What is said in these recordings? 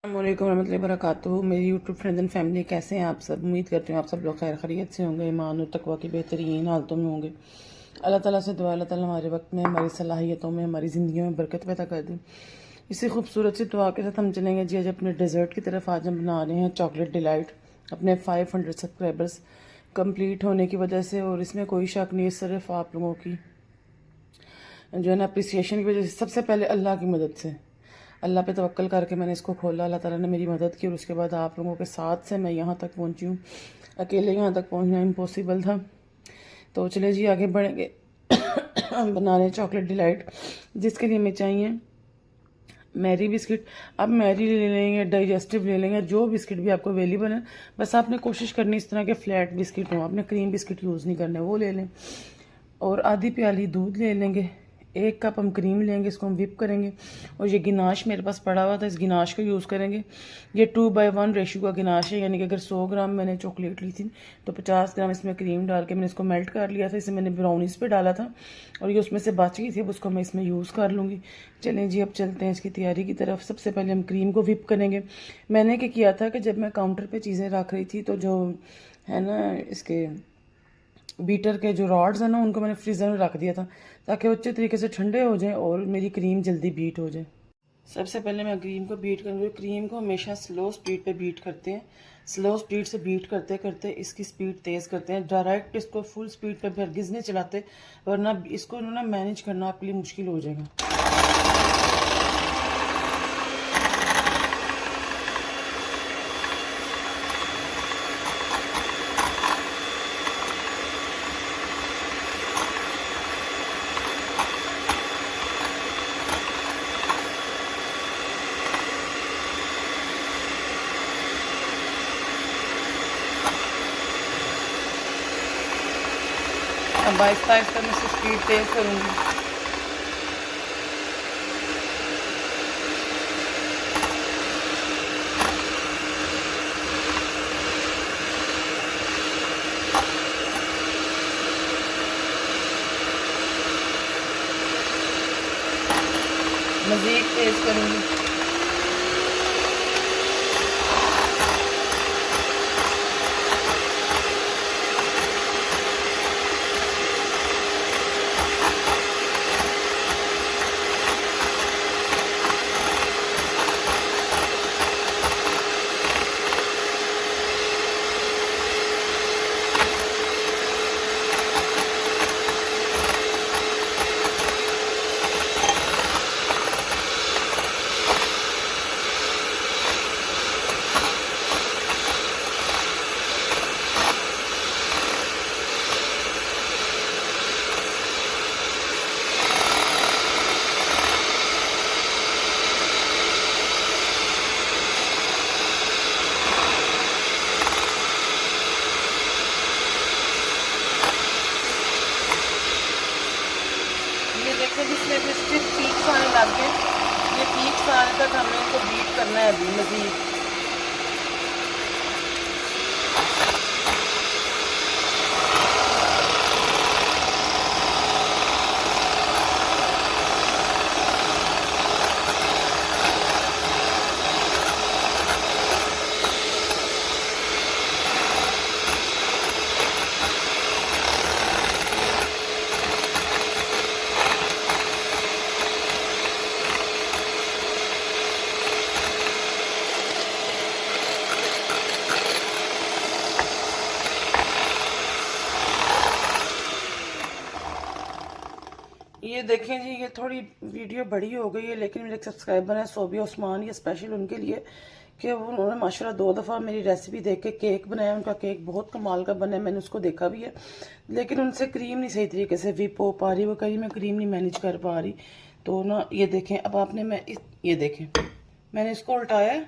अस्सलामुअलैकुम रहमतुल्लाहि व बरकातुहू। मेरी यूट्यूब फ्रेंड्स एंड फैमिली कैसे हैं आप सब। उम्मीद करती हूँ आप सब लोग खैर खैरियत से होंगे, ईमान और तकवा की बेहतरीन हालतों में होंगे। अल्लाह ताला से दुआ अल्लाह ताला हमारे वक्त में, हमारी सलाहियतों में, हमारी ज़िंदगी में बरकत पैदा कर दें। इसी खूबसूरत सी दुआ के साथ हम चलेंगे जी आज अपने डेजर्ट की तरफ। आज हम बना रहे हैं चॉकलेट डिलाइट अपने 500 सब्सक्राइबर्स कंप्लीट होने की वजह से। और इसमें कोई शक नहीं, सिर्फ आप लोगों की जो है ना अप्रिसिएशन की वजह से, सबसे पहले अल्लाह की मदद से, अल्लाह पे तवक्कल करके मैंने इसको खोला। अल्लाह ताला ने मेरी मदद की और उसके बाद आप लोगों के साथ से मैं यहाँ तक पहुँची हूँ। अकेले यहाँ तक पहुँचना इम्पॉसिबल था। तो चले जी आगे बढ़ेंगे। हम बना रहे हैं चॉकलेट डिलाइट, जिसके लिए हमें चाहिए मैरी बिस्किट। आप मैरी ले लेंगे, डाइजेस्टिव ले लेंगे, जो बिस्किट भी आपको अवेलेबल है। बस आपने कोशिश करनी इस तरह के फ्लैट बिस्किट हों, आपने क्रीम बिस्किट यूज़ नहीं करने, वो ले लें। और आधी प्याली दूध ले लेंगे, 1 कप हम क्रीम लेंगे, इसको हम विप करेंगे। और ये गिनाश मेरे पास पड़ा हुआ था, इस गिनाश को यूज़ करेंगे। ये 2:1 रेशो का गिनाश है, यानी कि अगर 100 ग्राम मैंने चॉकलेट ली थी तो 50 ग्राम इसमें क्रीम डाल के मैंने इसको मेल्ट कर लिया था। इसे मैंने ब्राउनीज पे डाला था और ये उसमें से बच गई थी, अब उसको मैं इसमें यूज़ कर लूँगी। चलें जी अब चलते हैं इसकी तैयारी की तरफ। सबसे पहले हम क्रीम को विप करेंगे। मैंने क्या किया था कि जब मैं काउंटर पर चीज़ें रख रही थी तो जो है ना इसके बीटर के जो रॉड्स हैं ना, उनको मैंने फ्रीज़र में रख दिया था ताकि वो अच्छे तरीके से ठंडे हो जाएं और मेरी क्रीम जल्दी बीट हो जाए। सबसे पहले मैं क्रीम को बीट करूँगी। क्रीम को हमेशा स्लो स्पीड पे बीट करते हैं। स्लो स्पीड से बीट करते करते इसकी स्पीड तेज़ करते हैं। डायरेक्ट इसको फुल स्पीड पे हरगिज़ नहीं चलाते, वरना इसको ना मैनेज करना आपके लिए मुश्किल हो जाएगा। अब आहिस्ता आहिस्ता मैं इसकी स्पीड तेज़ करूँगी। मज़ीद तेज़ करूँगी। देखिए जिसमें भी सिर्फ पीक्स आने लग गए, ये पीक्स आने तक हमें इनको बीट करना है अभी मज़ीद। ये देखें जी, ये थोड़ी वीडियो बड़ी हो गई है, लेकिन मेरे एक सब्सक्राइबर हैं सोबिया उस्मान, ये स्पेशल उनके लिए कि उन्होंने माशाल्लाह 2 दफ़ा मेरी रेसिपी देख के केक बनाया। उनका केक बहुत कमाल का बना है, मैंने उसको देखा भी है, लेकिन उनसे क्रीम नहीं सही तरीके से विप हो पा रही। वो कहीं मैं क्रीम नहीं मैनेज कर पा रही। तो ना ये देखें, अब आपने ये देखें मैंने इसको उल्टाया है,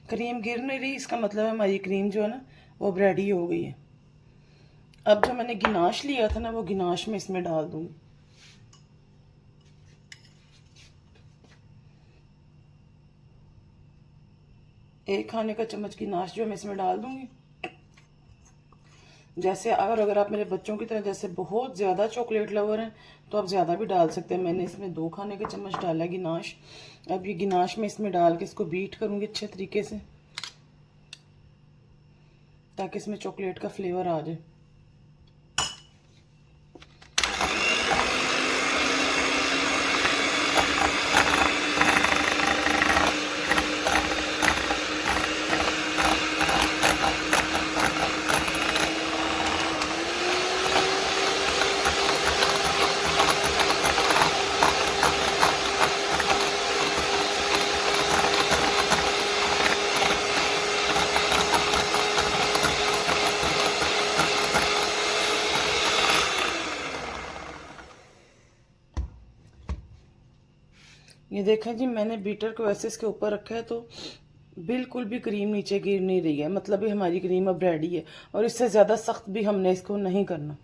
क्रीम गिर नहीं रही, इसका मतलब है हमारी क्रीम जो है ना वो रेडी हो गई है। अब जो मैंने गिनाश लिया था ना, वो गिनाश में इसमें डाल दूँगी। एक खाने का चम्मच गिनाश जो मैं इसमें डाल दूंगी। जैसे अगर आप मेरे बच्चों की तरह जैसे बहुत ज़्यादा चॉकलेट लवर हैं तो आप ज़्यादा भी डाल सकते हैं। मैंने इसमें 2 खाने के चम्मच डाला गिनाश। अब ये गिनाश में इसमें डाल के इसको बीट करूँगी अच्छे तरीके से, ताकि इसमें चॉकलेट का फ्लेवर आ जाए। ये देखें जी, मैंने बीटर को ऐसे इसके ऊपर रखा है तो बिल्कुल भी क्रीम नीचे गिर नहीं रही है। मतलब ये हमारी क्रीम अब रेडी है और इससे ज़्यादा सख्त भी हमने इसको नहीं करना।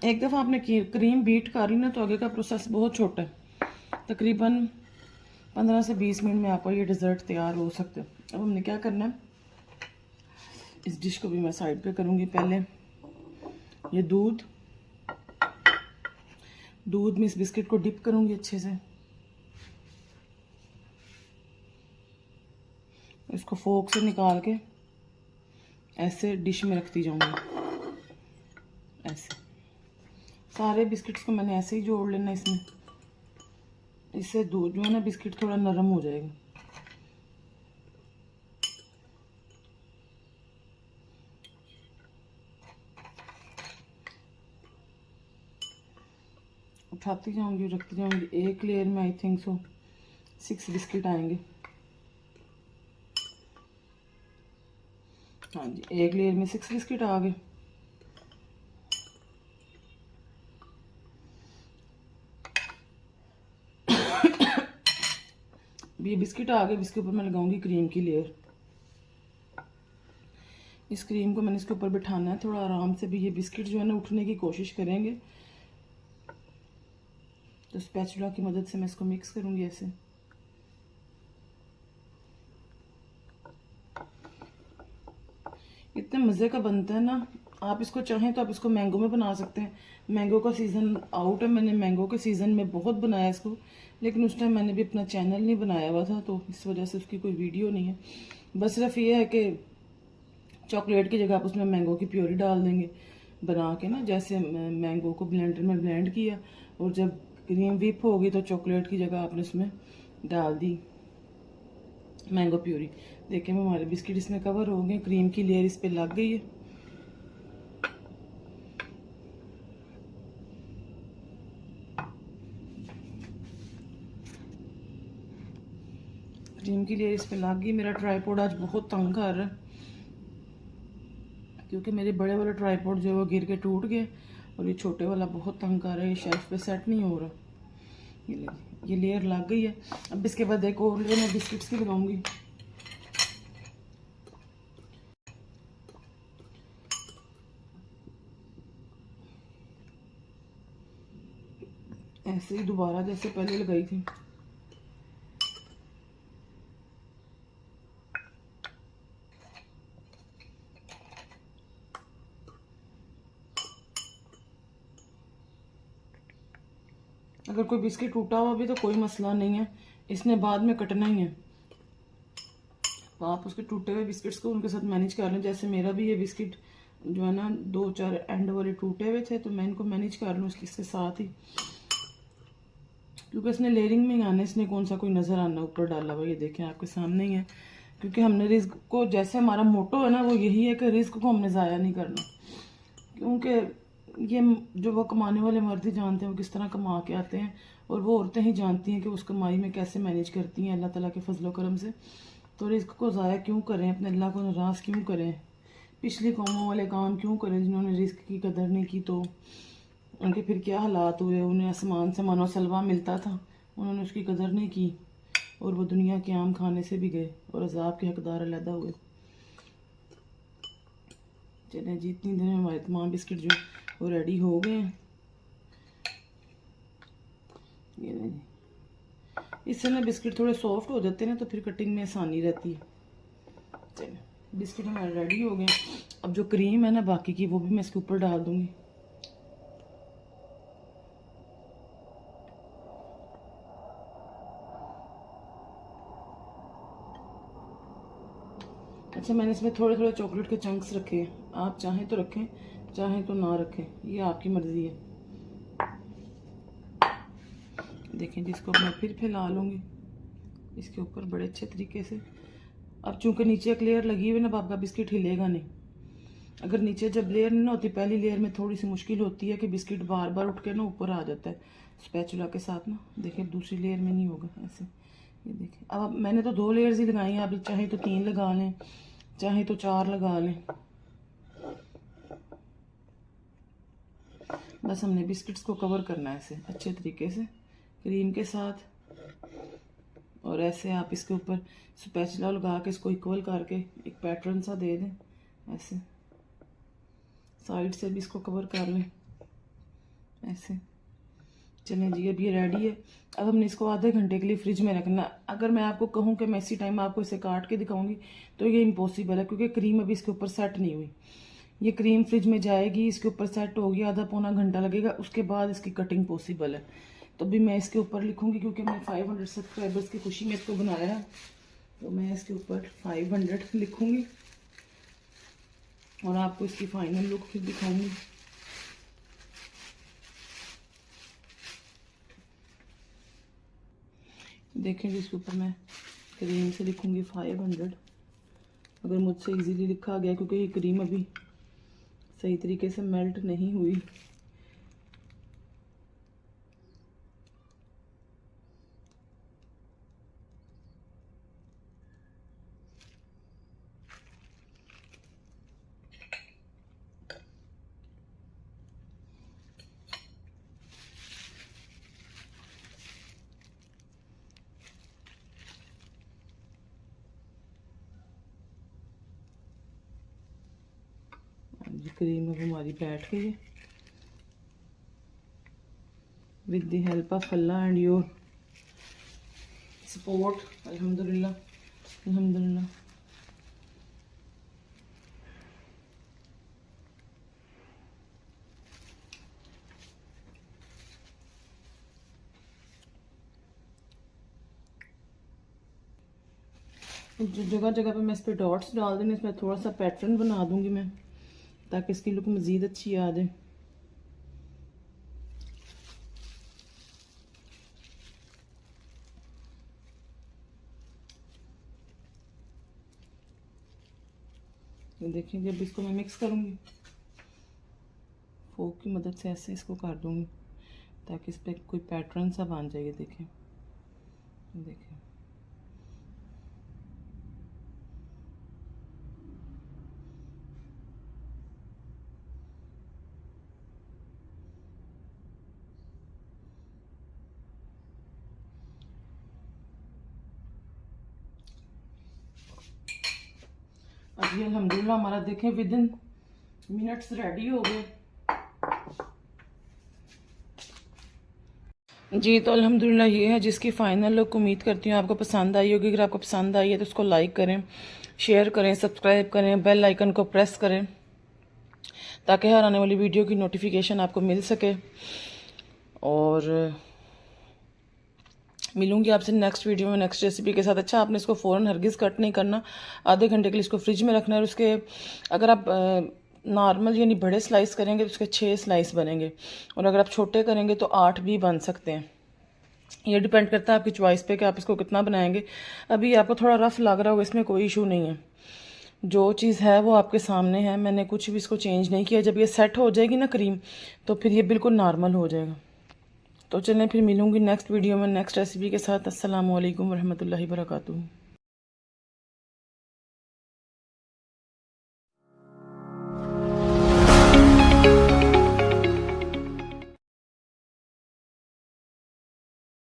एक दफ़ा आपने क्रीम बीट कर ली ना तो आगे का प्रोसेस बहुत छोटा है। तकरीबन 15 से 20 मिनट में आपका ये डिज़र्ट तैयार हो सकता है। अब हमने क्या करना है, इस डिश को भी मैं साइड पे करूँगी। पहले ये दूध में इस बिस्किट को डिप करूँगी अच्छे से। इसको फोक से निकाल के ऐसे डिश में रखती जाऊंगी। ऐसे सारे बिस्किट्स को मैंने ऐसे ही जोड़ लेना इसमें। इससे दूध जो है ना बिस्किट थोड़ा नरम हो जाएगा। उठाती जाऊंगी, रखती जाऊंगी। एक लेयर में आई थिंक सो 6 बिस्किट आएंगे। हाँ जी, एक लेयर में 6 बिस्किट आ गए। ये बिस्किट आ गए। इसके ऊपर मैं लगाऊंगी क्रीम की लेयर। इस क्रीम को मैंने इसके ऊपर बिठाना है थोड़ा आराम से। भी ये बिस्किट जो है ना उठने की कोशिश करेंगे, तो स्पैचुला की मदद से मैं इसको मिक्स करूंगी ऐसे। इतने मज़े का बनता है ना। आप इसको चाहें तो आप इसको मैंगो में बना सकते हैं। मैंगो का सीज़न आउट है। मैंने मैंगो के सीज़न में बहुत बनाया इसको, लेकिन उस टाइम मैंने भी अपना चैनल नहीं बनाया हुआ था तो इस वजह से उसकी कोई वीडियो नहीं है। बस सिर्फ ये है कि चॉकलेट की जगह आप उसमें मैंगो की प्योरी डाल देंगे बना के ना। जैसे मैंगो को ब्लेंडर में ब्लेंड किया और जब क्रीम व्हिप होगी तो चॉकलेट की जगह आपने उसमें डाल दी मैंगो प्यूरी। देखें हमारे बिस्किट इसमें कवर हो गए, क्रीम की लेयर इस पे लग गई है। क्रीम की लेयर इस पे लग गई। मेरा ट्राईपॉड आज बहुत तंग कर रहा है क्योंकि मेरे बड़े वाले ट्राईपॉड जो है वो गिर के टूट गए और ये छोटे वाला बहुत तंग कर रहा है। ये शेल्फ पे सेट नहीं हो रहा। ये लेयर लग गई है। अब इसके बाद एक और लेयर मैं बिस्किट्स की लगाऊंगी। ऐसे ही दोबारा जैसे पहले लगाई थी। अगर कोई बिस्किट टूटा हुआ भी तो कोई मसला नहीं है, इसने बाद में कटना ही है। तो आप उसके टूटे हुए बिस्किट्स को उनके साथ मैनेज कर लें। जैसे मेरा भी ये बिस्किट जो है ना 2-4 एंड वाले टूटे हुए थे तो मैं इनको मैनेज कर लूँ इसके साथ ही, क्योंकि इसने लेयरिंग में ही आना। इसने कौन सा कोई नज़र आना ऊपर डाला हुआ। ये देखें आपके सामने ही है। क्योंकि हमने रिस्क को, जैसे हमारा मोटो है ना वो यही है कि रिस्क को हमने ज़ाया नहीं करना। क्योंकि ये जो वो कमाने वाले मर्द ही जानते हैं वो किस तरह कमा के आते हैं, और वो औरतें ही जानती हैं कि उस कमाई में कैसे मैनेज करती हैं अल्लाह ताला के फजलो करम से। तो रिस्क को ज़ाया क्यों करें, अपने अल्लाह को नाराज़ क्यों करें, पिछली कौमों वाले काम क्यों करें जिन्होंने रिस्क की कदर नहीं की। तो उनके फिर क्या हालात हुए। उन्हें आसमान से मनो सलवा मिलता था, उन्होंने उसकी कदर नहीं की और वो दुनिया के आम खाने से भी गए और अजाब के हकदार अलहदा हुए। चलें जी, इतनी देर में हमारे तमाम बिस्किट जो वो रेडी हो गए हैं। ये नहीं, इससे ना बिस्किट थोड़े सॉफ्ट हो जाते हैं ना तो फिर कटिंग में आसानी रहती है। चलें। बिस्किट हमारे रेडी हो गए। अब जो क्रीम है ना बाकी की, वो भी मैं इसके ऊपर डाल दूंगी। अच्छा, मैंने इसमें थोड़े थोड़े चॉकलेट के चंक्स रखे हैं, आप चाहें तो रखें, चाहें तो ना रखें, ये आपकी मर्ज़ी है। देखें, जिसको मैं फिर फैला लूँगी इसके ऊपर बड़े अच्छे तरीके से। अब चूंकि नीचे एक लेयर लगी हुई है ना, आपका बिस्किट हिलेगा नहीं। अगर नीचे जब लेयर नहीं होती, पहली लेयर में थोड़ी सी मुश्किल होती है कि बिस्किट बार बार उठ के ना ऊपर आ जाता है स्पैचुला के साथ ना। देखें, दूसरी लेयर में नहीं होगा ऐसे। ये देखें, अब मैंने तो 2 लेयर्स ही लगाई हैं, आप चाहे तो 3 लगा लें, चाहे तो 4 लगा लें। बस हमने बिस्किट्स को कवर करना है ऐसे अच्छे तरीके से क्रीम के साथ, और ऐसे आप इसके ऊपर स्पैचुला लगा के इसको इक्वल करके एक पैटर्न सा दे दें। ऐसे साइड से भी इसको कवर कर लें ऐसे। चलें जी, अब ये रेडी है। अब हमने इसको आधे घंटे के लिए फ्रिज में रखना। अगर मैं आपको कहूँ कि मैं इसी टाइम आपको इसे काट के दिखाऊंगी तो ये इम्पॉसिबल है, क्योंकि क्रीम अभी इसके ऊपर सेट नहीं हुई। ये क्रीम फ्रिज में जाएगी, इसके ऊपर सेट होगी, आधा पौना घंटा लगेगा, उसके बाद इसकी कटिंग पॉसिबल है। तो भी मैं इसके ऊपर लिखूंगी, क्योंकि मैंने 500 सब्सक्राइबर्स की खुशी में इसको बनाया है, तो मैं इसके ऊपर 500 लिखूंगी और आपको इसकी फाइनल लुक फिर दिखाऊंगी। देखें, जिसके ऊपर मैं क्रीम से लिखूंगी 500। अगर मुझसे इजीली लिखा गया, क्योंकि ये क्रीम अभी सही तरीके से मेल्ट नहीं हुई। क्रीम अब हमारी बैठ गई है with the help of Allah and your support. अल्हम्दुलिल्लाह, अल्हम्दुलिल्लाह। जो जगह जगह पे मैं इस पर डॉट्स डाल दूँगी, इसमें थोड़ा सा पैटर्न बना दूंगी मैं, ताकि इसकी लुक मज़ीद अच्छी आ जाए। देखिए, जब इसको मैं मिक्स करूँगी फोक की मदद से ऐसे इसको कर दूँगी, ताकि इस पर कोई पैटर्न सा बन जाएगा। देखें, देखें, अब ये अल्हम्दुलिल्लाह हमारा देखें विद इन मिनट्स रेडी हो गए जी। तो अल्हम्दुलिल्लाह ये है जिसकी फ़ाइनल लुक। उम्मीद करती हूँ आपको पसंद आई होगी। अगर आपको पसंद आई है तो उसको लाइक करें, शेयर करें, सब्सक्राइब करें, बेल आइकन को प्रेस करें, ताकि हर आने वाली वीडियो की नोटिफिकेशन आपको मिल सके। और मिलूंगी आपसे नेक्स्ट वीडियो में नेक्स्ट रेसिपी के साथ। अच्छा, आपने इसको फ़ौरन हरगिज़ कट नहीं करना, आधे घंटे के लिए इसको फ्रिज में रखना है। और उसके अगर आप नॉर्मल यानी बड़े स्लाइस करेंगे तो उसके 6 स्लाइस बनेंगे, और अगर आप छोटे करेंगे तो 8 भी बन सकते हैं। ये डिपेंड करता है आपकी चॉइस पे कि आप इसको कितना बनाएंगे। अभी आपको थोड़ा रफ लग रहा होगा, इसमें कोई इशू नहीं है। जो चीज़ है वो आपके सामने है, मैंने कुछ भी इसको चेंज नहीं किया। जब ये सेट हो जाएगी ना क्रीम, तो फिर ये बिल्कुल नॉर्मल हो जाएगा। तो चलें, फिर मिलूंगी नेक्स्ट वीडियो में नेक्स्ट रेसिपी के साथ। अस्सलाम वालेकुम रहमतुल्लाहि व बरकातुहू।